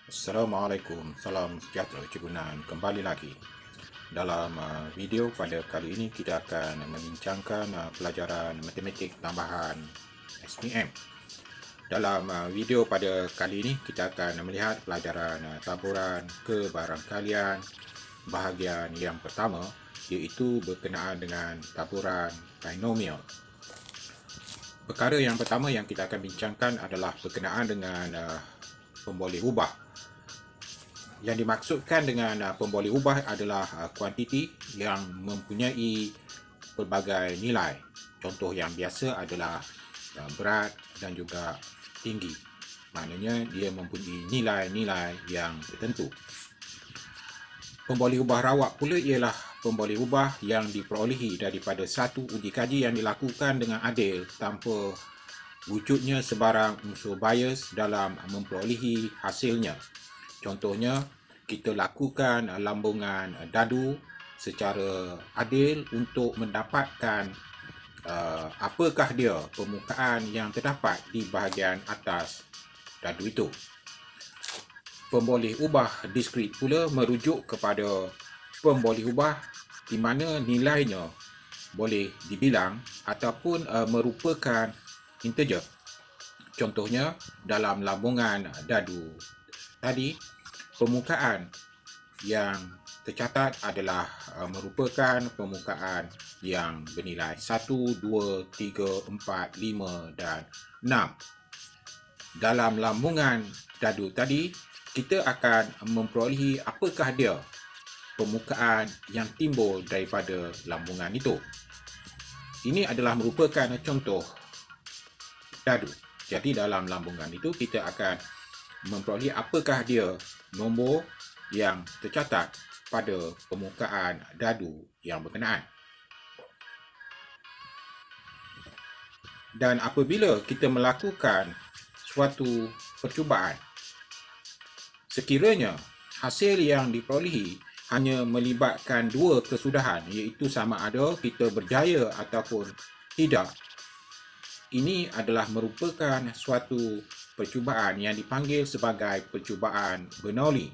Assalamualaikum, salam sejahtera Cikgu Nan. Kembali lagi. Dalam video pada kali ini kita akan membincangkan pelajaran matematik tambahan SPM. Dalam video pada kali ini kita akan melihat pelajaran taburan kebarangkalian bahagian yang pertama, iaitu berkenaan dengan taburan binomial. Perkara yang pertama yang kita akan bincangkan adalah berkenaan dengan pemboleh ubah. Yang dimaksudkan dengan pemboleh ubah adalah kuantiti yang mempunyai pelbagai nilai. Contoh yang biasa adalah berat dan juga tinggi. Maknanya dia mempunyai nilai-nilai yang tertentu. Pemboleh ubah rawak pula ialah pemboleh ubah yang diperolehi daripada satu uji kaji yang dilakukan dengan adil tanpa wujudnya sebarang unsur bias dalam memperolehi hasilnya. Contohnya, kita lakukan lambungan dadu secara adil untuk mendapatkan apakah dia permukaan yang terdapat di bahagian atas dadu itu. Pemboleh ubah diskrit pula merujuk kepada pemboleh ubah di mana nilainya boleh dibilang ataupun merupakan integer. Contohnya, dalam lambungan dadu tadi, permukaan yang tercatat adalah merupakan permukaan yang bernilai 1, 2, 3, 4, 5 dan 6. Dalam lambungan dadu tadi, kita akan memperolehi apakah dia permukaan yang timbul daripada lambungan itu. Ini adalah merupakan contoh dadu. Jadi dalam lambungan itu kita akan memperoleh apakah dia nombor yang tercatat pada permukaan dadu yang berkenaan. Dan apabila kita melakukan suatu percubaan, sekiranya hasil yang diperolehi hanya melibatkan dua kesudahan, iaitu sama ada kita berjaya ataupun tidak, ini adalah merupakan suatu percubaan yang dipanggil sebagai percubaan Bernoulli.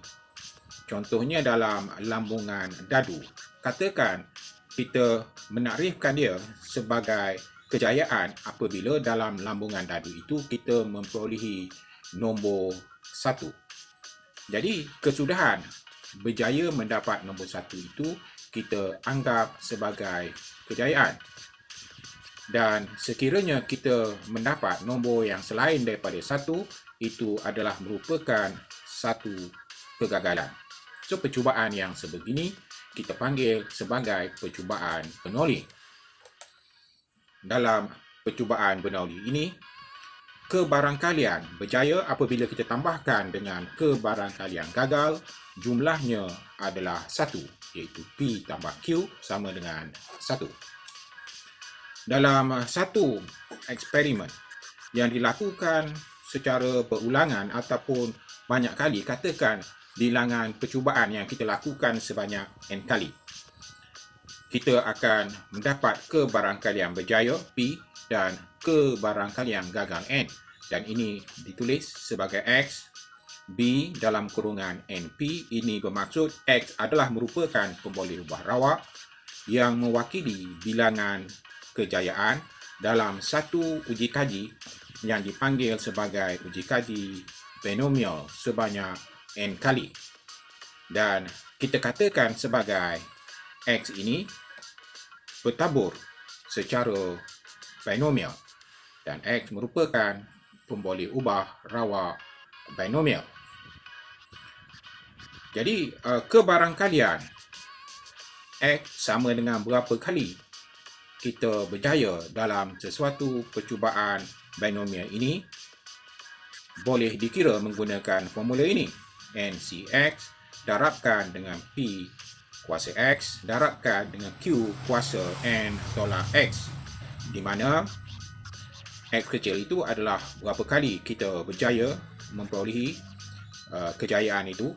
Contohnya dalam lambungan dadu, katakan kita menakrifkan dia sebagai kejayaan apabila dalam lambungan dadu itu kita memperolehi nombor 1. Jadi kesudahan berjaya mendapat nombor 1 itu kita anggap sebagai kejayaan. Dan sekiranya kita mendapat nombor yang selain daripada 1, itu adalah merupakan satu kegagalan. So, percubaan yang sebegini kita panggil sebagai percubaan Bernoulli. Dalam percubaan Bernoulli ini, kebarangkalian berjaya apabila kita tambahkan dengan kebarangkalian gagal, jumlahnya adalah 1, iaitu P tambah Q sama dengan 1. Dalam satu eksperimen yang dilakukan secara berulangan ataupun banyak kali, katakan bilangan percubaan yang kita lakukan sebanyak n kali, kita akan mendapat kebarangkalian berjaya P dan kebarangkalian gagal N. Dan ini ditulis sebagai X, B dalam kurungan NP. Ini bermaksud X adalah merupakan pemboleh ubah rawak yang mewakili bilangan kejayaan dalam satu uji kaji yang dipanggil sebagai uji kaji binomial sebanyak n kali. Dan kita katakan sebagai X ini bertabur secara binomial dan X merupakan pemboleh ubah rawak binomial. Jadi kebarangkalian X sama dengan berapa kali kita berjaya dalam sesuatu percubaan binomial ini boleh dikira menggunakan formula ini. NCX darabkan dengan P kuasa X darabkan dengan Q kuasa N tolak X, di mana X kecil itu adalah berapa kali kita berjaya memperolehi kejayaan itu,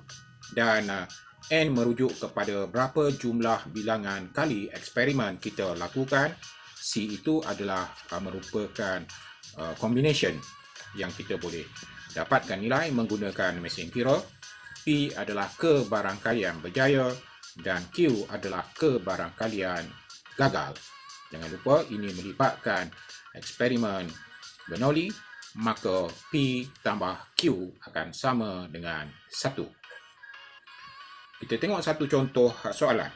dan N merujuk kepada berapa jumlah bilangan kali eksperimen kita lakukan. C itu adalah merupakan combination yang kita boleh dapatkan nilai menggunakan mesin kira. P adalah kebarangkalian berjaya dan Q adalah kebarangkalian gagal. Jangan lupa ini melibatkan eksperimen Bernoulli, maka P tambah Q akan sama dengan 1. Kita tengok satu contoh soalan.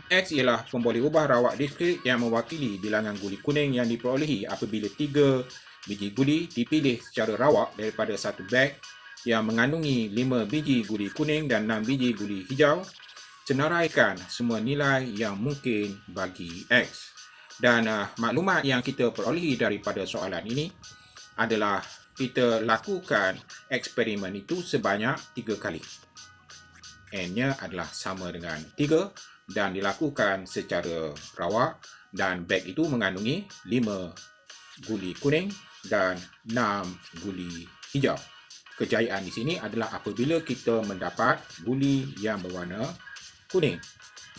X ialah pemboleh ubah rawak diskrit yang mewakili bilangan guli kuning yang diperolehi apabila 3 biji guli dipilih secara rawak daripada satu beg yang mengandungi 5 biji guli kuning dan 6 biji guli hijau. Senaraikan semua nilai yang mungkin bagi X. Dan maklumat yang kita perolehi daripada soalan ini adalah kita lakukan eksperimen itu sebanyak 3 kali. N-nya adalah sama dengan 3 dan dilakukan secara rawak dan beg itu mengandungi 5 guli kuning dan 6 guli hijau. Kejayaan di sini adalah apabila kita mendapat guli yang berwarna kuning.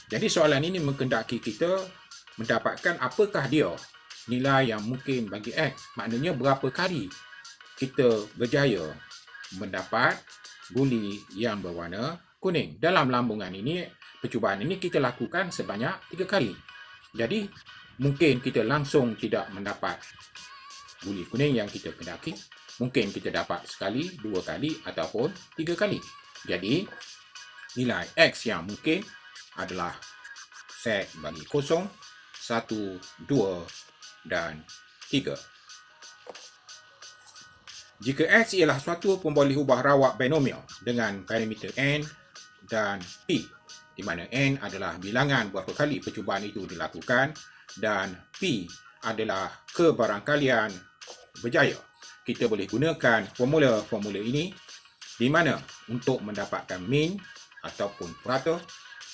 Jadi soalan ini menghendaki kita mendapatkan apakah dia nilai yang mungkin bagi X. Maknanya berapa kali kita berjaya mendapat guli yang berwarna kuning. Dalam lambungan ini, percubaan ini kita lakukan sebanyak 3 kali. Jadi mungkin kita langsung tidak mendapat guli kuning yang kita kehendaki. Mungkin kita dapat sekali, 2 kali ataupun 3 kali. Jadi nilai X yang mungkin adalah set bagi 0, 1, 2 dan 3. Jika X ialah suatu pemboleh ubah rawak binomial dengan parameter N dan P, di mana N adalah bilangan berapa kali percubaan itu dilakukan dan P adalah kebarangkalian berjaya, kita boleh gunakan formula ini di mana untuk mendapatkan mean ataupun purata,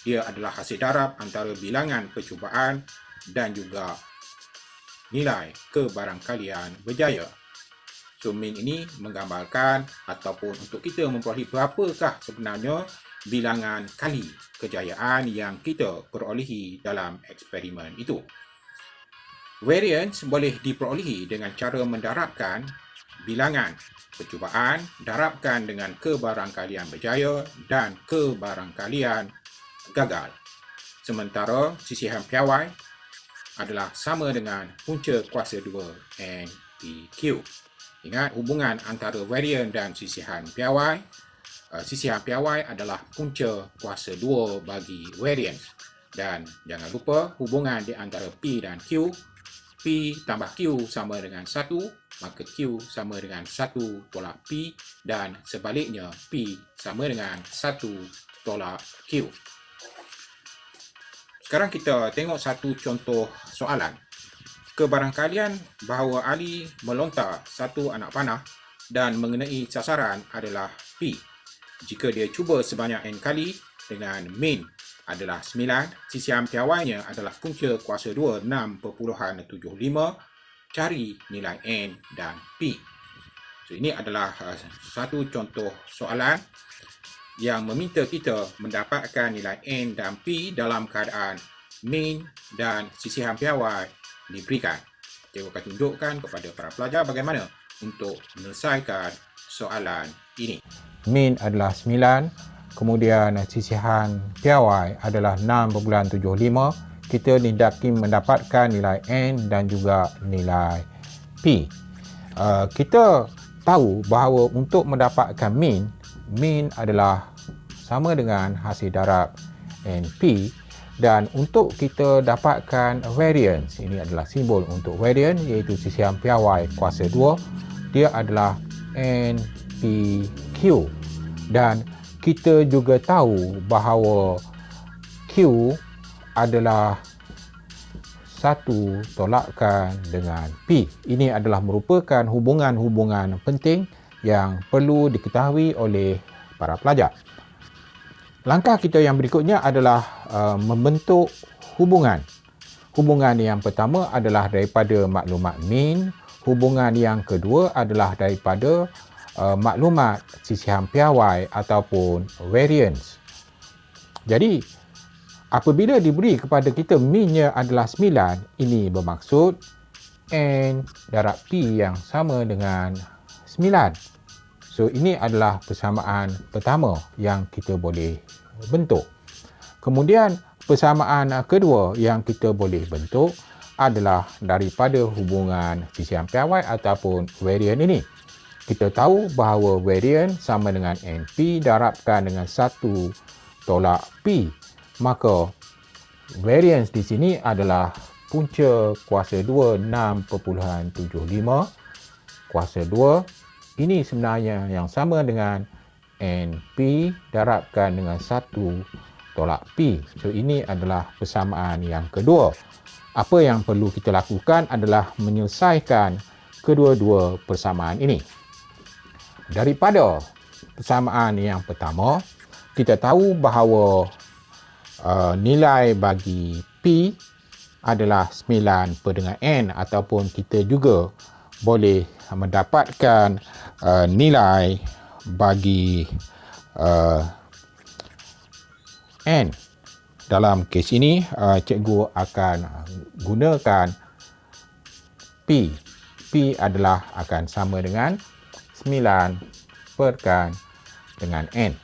dia adalah hasil darab antara bilangan percubaan dan juga nilai kebarangkalian berjaya. So mean ini menggambarkan ataupun untuk kita memperolehi berapakah sebenarnya bilangan kali kejayaan yang kita perolehi dalam eksperimen itu. Variance boleh diperolehi dengan cara mendarabkan bilangan percubaan, darabkan dengan kebarangkalian berjaya dan kebarangkalian gagal. Sementara sisihan piawai adalah sama dengan punca kuasa 2 NPQ. Ingat hubungan antara varian dan sisihan piawai. Sisihan piawai adalah punca kuasa 2 bagi variance. Dan jangan lupa hubungan di antara P dan Q. P tambah Q sama dengan 1, maka Q sama dengan 1 tolak P dan sebaliknya P sama dengan 1 tolak Q. Sekarang kita tengok satu contoh soalan. Kebarangkalian bahawa Ali melontar satu anak panah dan mengenai sasaran adalah P. Jika dia cuba sebanyak N kali dengan mean adalah 9, sisihan piawainya adalah punca kuasa 2 6.75, cari nilai N dan P. So, ini adalah satu contoh soalan yang meminta kita mendapatkan nilai N dan P dalam keadaan mean dan sisihan piawai diberikan. Saya akan tunjukkan kepada para pelajar bagaimana untuk menyelesaikan soalan ini. Mean adalah 9, kemudian sisihan piawai adalah 6.75. Kita didaki mendapatkan nilai N dan juga nilai P. Kita tahu bahawa untuk mendapatkan mean adalah sama dengan hasil darab NP. Dan untuk kita dapatkan variance, ini adalah simbol untuk variance iaitu sisihan piawai kuasa 2, dia adalah NPQ. Dan kita juga tahu bahawa Q adalah 1 tolakkan dengan P. Ini adalah merupakan hubungan-hubungan penting yang perlu diketahui oleh para pelajar. Langkah kita yang berikutnya adalah membentuk hubungan. Hubungan yang pertama adalah daripada maklumat mean. Hubungan yang kedua adalah daripada maklumat sisihan piawai ataupun variance. Jadi, apabila diberi kepada kita mean-nya adalah 9, ini bermaksud N darab P yang sama dengan 9. So ini adalah persamaan pertama yang kita boleh bentuk. Kemudian persamaan kedua yang kita boleh bentuk adalah daripada hubungan sisihan piawai ataupun varian ini. Kita tahu bahawa varian sama dengan NP darabkan dengan 1 tolak P. Maka variance di sini adalah punca kuasa 2 6.75 kuasa 2. Ini sebenarnya yang sama dengan NP darabkan dengan 1 tolak P. So ini adalah persamaan yang kedua. Apa yang perlu kita lakukan adalah menyelesaikan kedua-dua persamaan ini. Daripada persamaan yang pertama, kita tahu bahawa nilai bagi P adalah 9 per dengan N, ataupun kita juga boleh mendapatkan nilai bagi N. Dalam kes ini, cikgu akan gunakan P. P adalah akan sama dengan 9 perkan dengan N.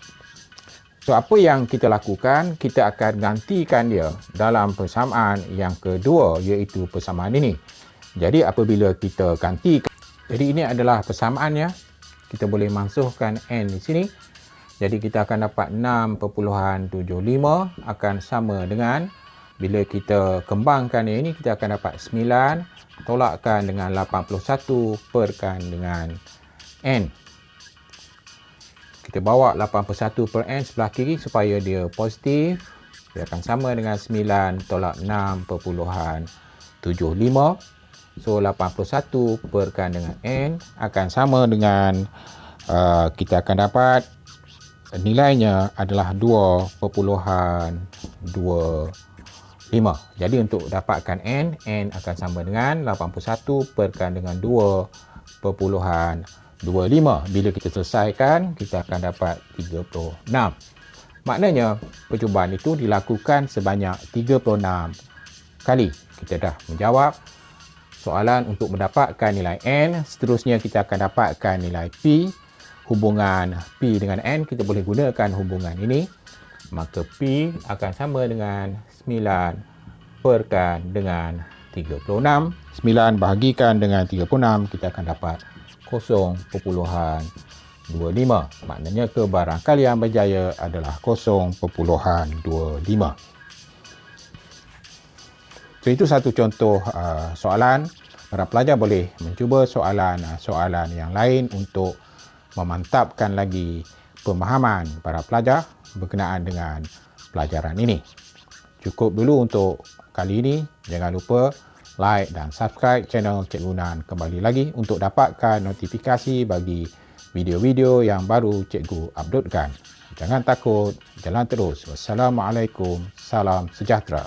So, apa yang kita lakukan? Kita akan gantikan dia dalam persamaan yang kedua, iaitu persamaan ini. Jadi, apabila kita gantikan, jadi ini adalah persamaannya. Kita boleh masukkan N di sini. Jadi kita akan dapat 6.75 akan sama dengan, bila kita kembangkan ini, kita akan dapat 9 tolakkan dengan 81 perkan dengan N. Kita bawa 81 per N sebelah kiri supaya dia positif. Dia akan sama dengan 9 tolak 6.75. So 81 perkan dengan N akan sama dengan, kita akan dapat nilainya adalah 2.25. Jadi untuk dapatkan N akan sama dengan 81 perkan dengan 2.25. Bila kita selesaikan, kita akan dapat 36. Maknanya percubaan itu dilakukan sebanyak 36 kali. Kita dah menjawab soalan untuk mendapatkan nilai N. Seterusnya kita akan dapatkan nilai P. Hubungan P dengan N, kita boleh gunakan hubungan ini. Maka P akan sama dengan 9 perkan dengan 36. 9 bahagikan dengan 36, kita akan dapat 0.25. Maknanya kebarangkalian berjaya adalah 0.25. So, itu satu contoh soalan. Para pelajar boleh mencuba soalan yang lain untuk memantapkan lagi pemahaman para pelajar berkenaan dengan pelajaran ini. Cukup dulu untuk kali ini. Jangan lupa like dan subscribe channel Cikgu Nan kembali lagi untuk dapatkan notifikasi bagi video-video yang baru Cikgu uploadkan. Jangan takut, jalan terus. Wassalamualaikum, salam sejahtera.